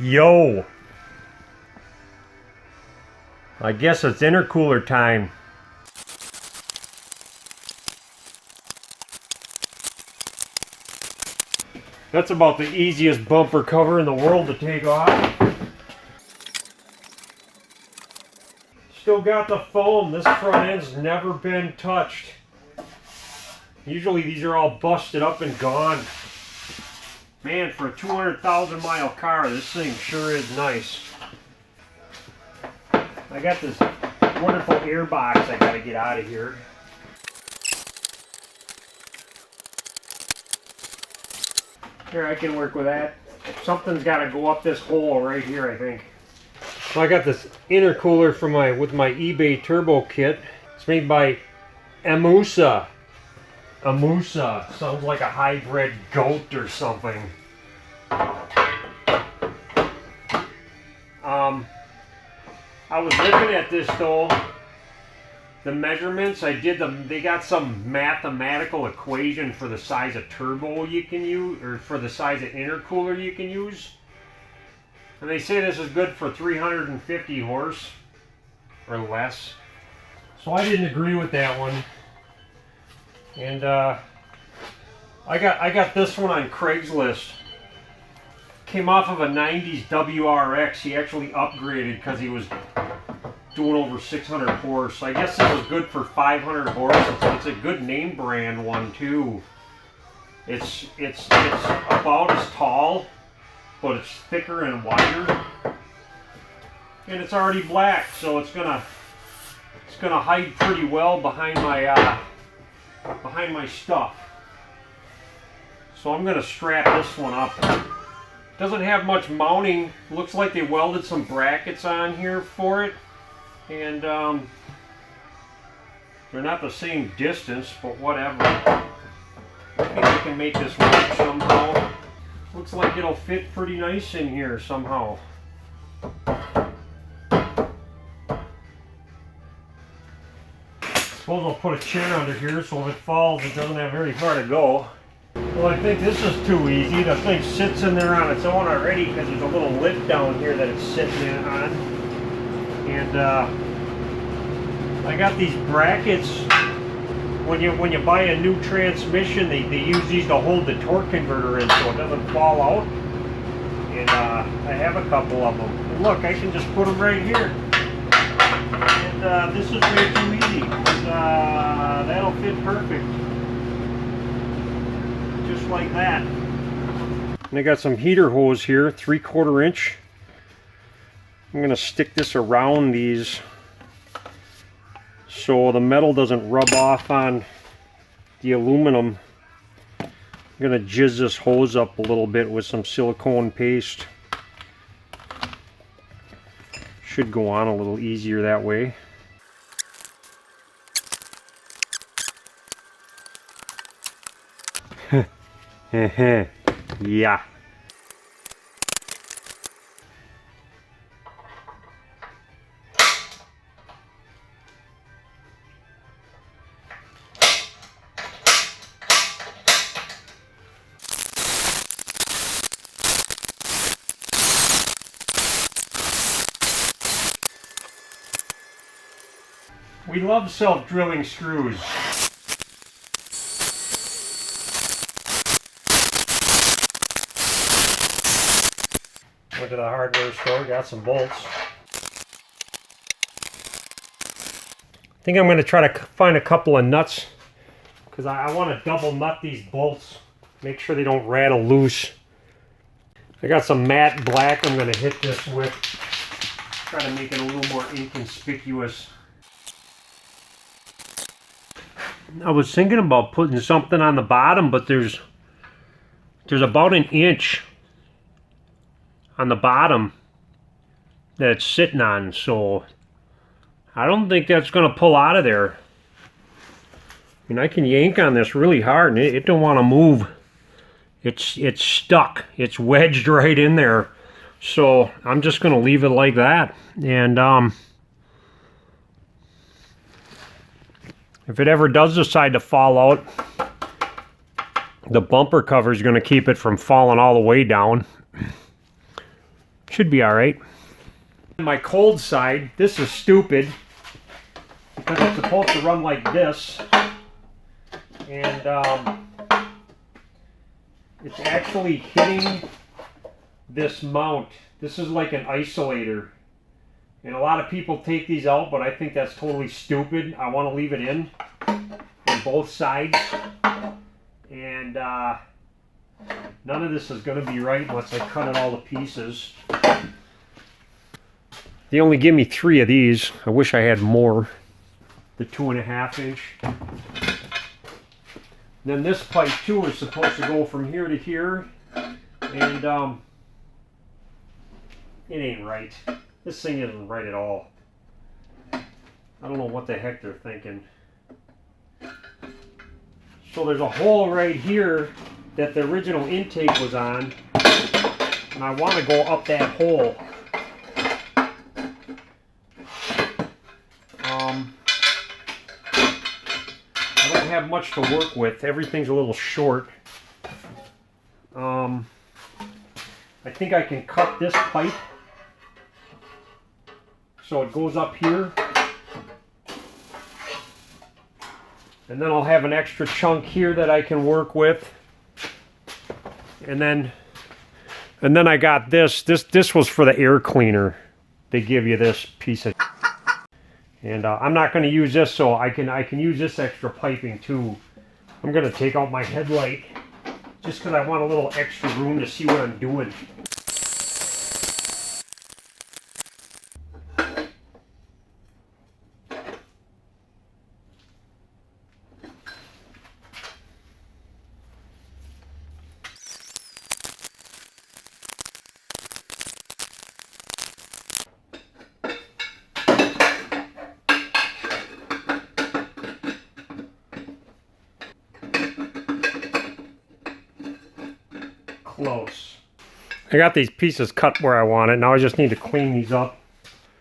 Yo! I guess it's intercooler time. That's about the easiest bumper cover in the world to take off. Still got the foam. This front end's never been touched. Usually these are all busted up and gone. Man, for a 200,000 mile car, this thing sure is nice. I got this wonderful air box I gotta get out of here. Here, I can work with that. Something's gotta go up this hole right here, I think. Well, I got this intercooler for with my eBay turbo kit. It's made by Ej8. Ej8 sounds like a hybrid goat or something. I was looking at this though. The measurements I did them. They got some mathematical equation for the size of turbo you can use, or for the size of intercooler you can use. And they say this is good for 350 horse or less. So I didn't agree with that one. And I got this one on Craigslist. Came off of a 90s WRX. He actually upgraded because he was doing over 600 horse. I guess it was good for 500 horse. It's a good name brand one too. It's about as tall, but it's thicker and wider. And it's already black, so it's gonna hide pretty well behind my stuff. So I'm gonna strap this one up. Doesn't have much mounting. Looks like they welded some brackets on here for it. And they're not the same distance, but whatever. I think I can make this work somehow. Looks like it'll fit pretty nice in here somehow. Suppose I'll put a chair under here so if it falls it doesn't have very far to go. Well, I think this is too easy. The thing sits in there on its own already because there's a little lip down here that it's sitting in on. And I got these brackets. When you buy a new transmission, they use these to hold the torque converter in so it doesn't fall out. And I have a couple of them. And look, I can just put them right here. And this is way too easy. That'll fit perfect. Just like that. And I got some heater hose here, 3/4 inch. I'm going to stick this around these so the metal doesn't rub off on the aluminum. I'm going to jizz this hose up a little bit with some silicone paste. Should go on a little easier that way. Yeah. We love self-drilling screws. Went to the hardware store, got some bolts. I think I'm going to try to find a couple of nuts because I want to double nut these bolts, make sure they don't rattle loose. I got some matte black I'm going to hit this with, try to make it a little more inconspicuous. I was thinking about putting something on the bottom, but there's about an inch on the bottom that it's sitting on, so I don't think that's going to pull out of there. I mean, I can yank on this really hard and it don't want to move. It's stuck. It's wedged right in there. So I'm just going to leave it like that. And if it ever does decide to fall out, the bumper cover is going to keep it from falling all the way down. Should be all right. On my cold side, this is stupid because it's supposed to run like this, and it's actually hitting this mount. This is like an isolator, and a lot of people take these out, but I think that's totally stupid. I want to leave it in on both sides, and none of this is going to be right unless I cut it all to pieces. They only give me 3 of these. I wish I had more. The 2.5 inch. Then this pipe too is supposed to go from here to here, and it ain't right. This thing isn't right at all. I don't know what the heck they're thinking. So there's a hole right here that the original intake was on, and I want to go up that hole. I don't have much to work with. Everything's a little short. I think I can cut this pipe so it goes up here, and then I'll have an extra chunk here that I can work with. And then I got this. This was for the air cleaner. They give you this piece of, and I'm not going to use this, so I can use this extra piping too. I'm going to take out my headlight just because I want a little extra room to see what I'm doing. Close. I got these pieces cut where I want it. Now I just need to clean these up.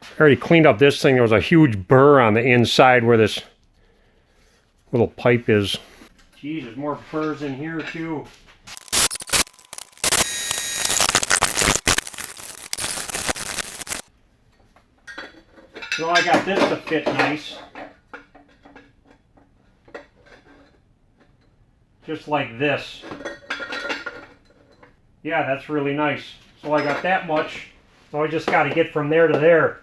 I already cleaned up this thing. There was a huge burr on the inside where this little pipe is. Geez, there's more burrs in here too. So I got this to fit nice. Just like this. Yeah, that's really nice. So I got that much. So I just got to get from there to there.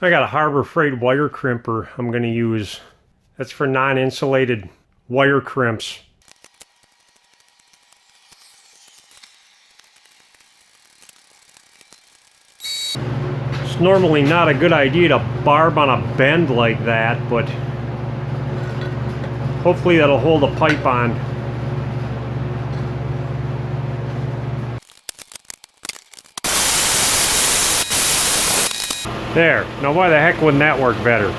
I got a Harbor Freight wire crimper I'm going to use. That's for non-insulated wire crimps. It's normally not a good idea to barb on a bend like that, but hopefully that'll hold the pipe on. There. Now why the heck wouldn't that work better?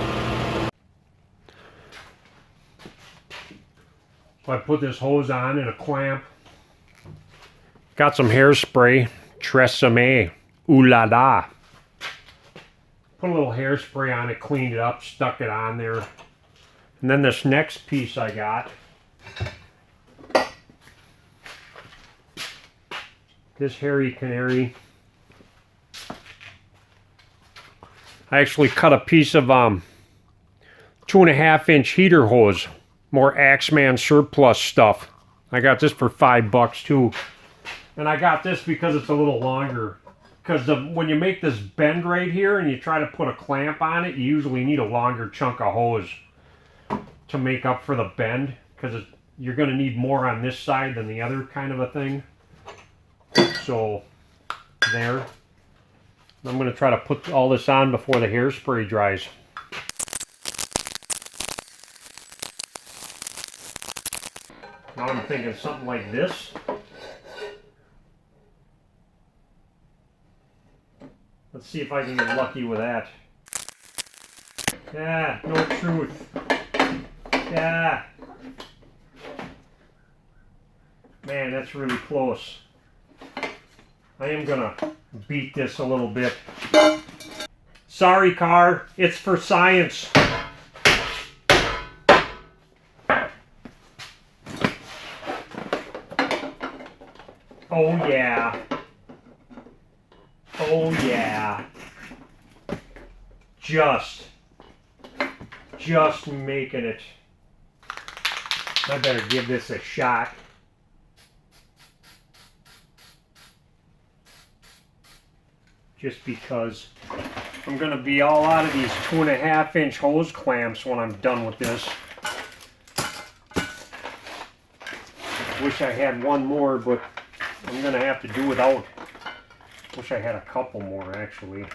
So I put this hose on in a clamp. Got some hairspray. Tresemme. Ooh la la. Put a little hairspray on it, cleaned it up, stuck it on there. And then this next piece I got. This hairy canary. I actually cut a piece of 2.5 inch heater hose. More Axeman surplus stuff. I got this for $5 too. And I got this because it's a little longer. Because when you make this bend right here and you try to put a clamp on it, you usually need a longer chunk of hose to make up for the bend. Because you're going to need more on this side than the other kind of a thing. So, there. I'm going to try to put all this on before the hairspray dries. Now I'm thinking something like this. Let's see if I can get lucky with that. Yeah, no truth. Yeah. Man, that's really close. I am gonna beat this a little bit. Sorry, car. It's for science. Oh, yeah. Oh yeah. Just making it. I better give this a shot. Just because I'm going to be all out of these 2.5-inch hose clamps when I'm done with this. Wish I had one more, but I'm going to have to do without. Wish I had a couple more, actually.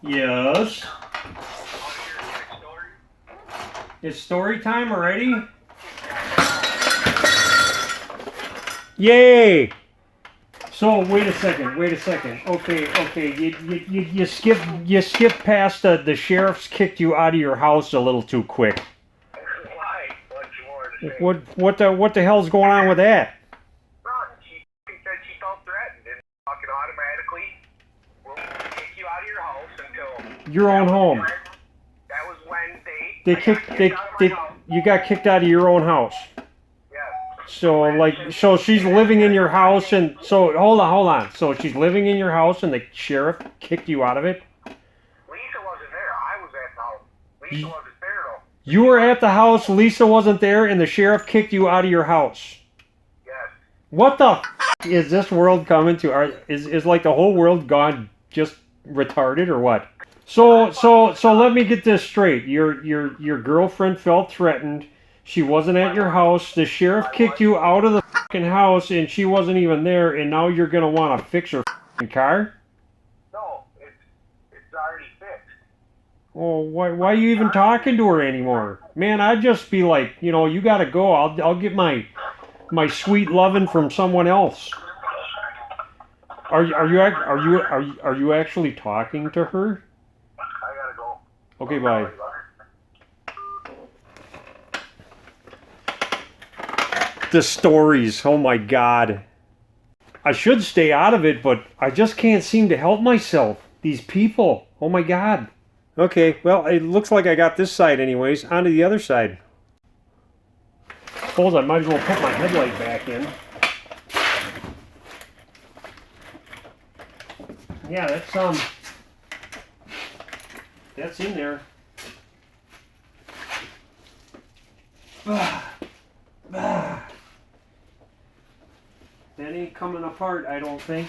Yes. It's story time already? Yay! So wait a second. Okay. You skip past the sheriff's kicked you out of your house a little too quick. Why? What the hell's going on with that? She said she felt threatened and fucking automatically will kick you out of your house until your own home. That was Wednesday. You got kicked out of your own house. Yeah. So she's living in your house, and so hold on. So she's living in your house, and the sheriff kicked you out of it. Lisa wasn't there. I was at the house. Lisa wasn't there though. You were at the house. Lisa wasn't there, and the sheriff kicked you out of your house. Yes. What the f is this world coming to? Is like the whole world gone just retarded or what? So let me get this straight. Your girlfriend felt threatened. She wasn't at your house. The sheriff kicked you out of the fucking house, and she wasn't even there. And now you're gonna want to fix her fucking car? No, it's already fixed. Well, why are you even talking to her anymore? Man, I'd just be like, you gotta go. I'll get my sweet lovin' from someone else. Are you actually talking to her? I gotta go. Okay, bye. The stories, oh my god. I should stay out of it, but I just can't seem to help myself. These people, oh my god. Okay, well, it looks like I got this side anyways. On to the other side. Suppose I might as well put my headlight back in. Yeah, that's in there. That ain't coming apart, I don't think.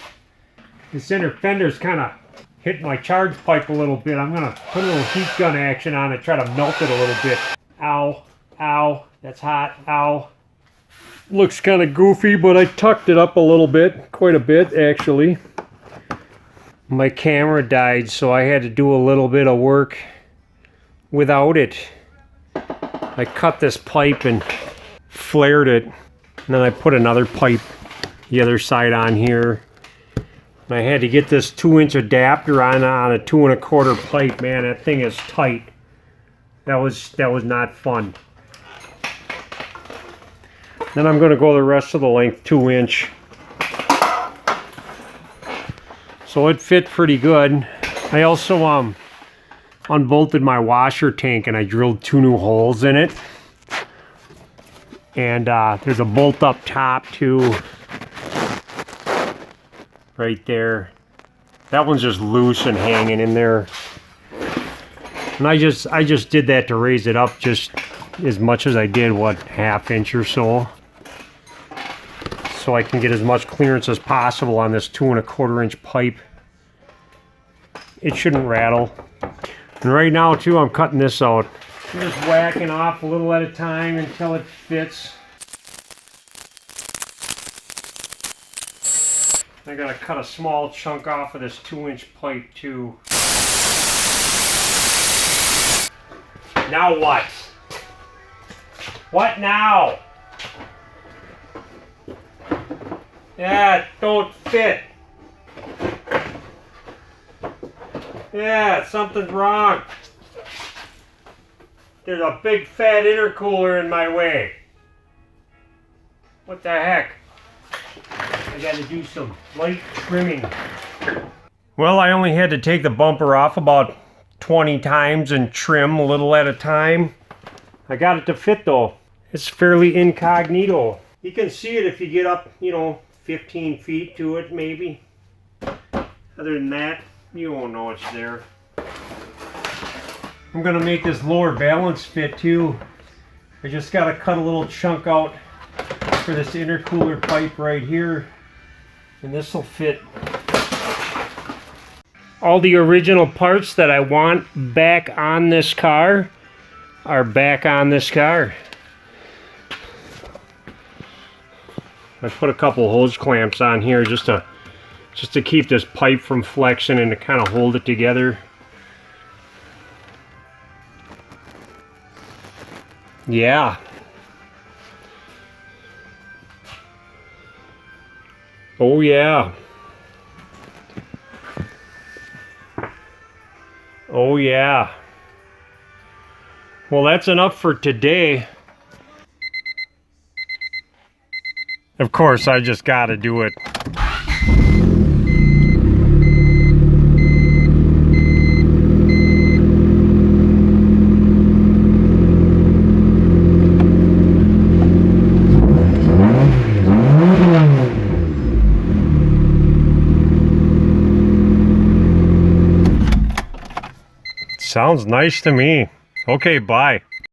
The center fender's kind of hit my charge pipe a little bit. I'm gonna put a little heat gun action on it, try to melt it a little bit. Ow, ow, that's hot, ow. Looks kind of goofy, but I tucked it up a little bit, quite a bit actually. My camera died, so I had to do a little bit of work without it. I cut this pipe and flared it, and then I put another pipe the other side on here. And I had to get this 2-inch adapter on a 2 1/4 pipe. Man, that thing is tight. That was not fun. Then I'm going to go the rest of the length 2-inch. So it fit pretty good. I also unbolted my washer tank and I drilled 2 new holes in it. And there's a bolt up top too. Right there. That one's just loose and hanging in there. And I just did that to raise it up just as much as I did, what, 1/2 inch or so. So I can get as much clearance as possible on this 2 1/4 inch pipe. It shouldn't rattle. And right now too, I'm cutting this out. I'm just whacking off a little at a time until it fits. I gotta cut a small chunk off of this 2-inch pipe too. Now what? What now? Yeah, don't fit. Yeah, something's wrong. There's a big fat intercooler in my way. What the heck? I gotta do some light trimming. Well, I only had to take the bumper off about 20 times and trim a little at a time. I got it to fit though. It's fairly incognito. You can see it if you get up, you know, 15 feet to it maybe. Other than that, you won't know it's there. I'm gonna make this lower balance fit too. I just gotta cut a little chunk out for this intercooler pipe right here, and this will fit. All the original parts that I want back on this car are back on this car. I put a couple hose clamps on here just to keep this pipe from flexing and to kind of hold it together. Yeah. Oh yeah. Oh yeah. Well, that's enough for today. Of course, I just gotta do it. Sounds nice to me. Okay, bye.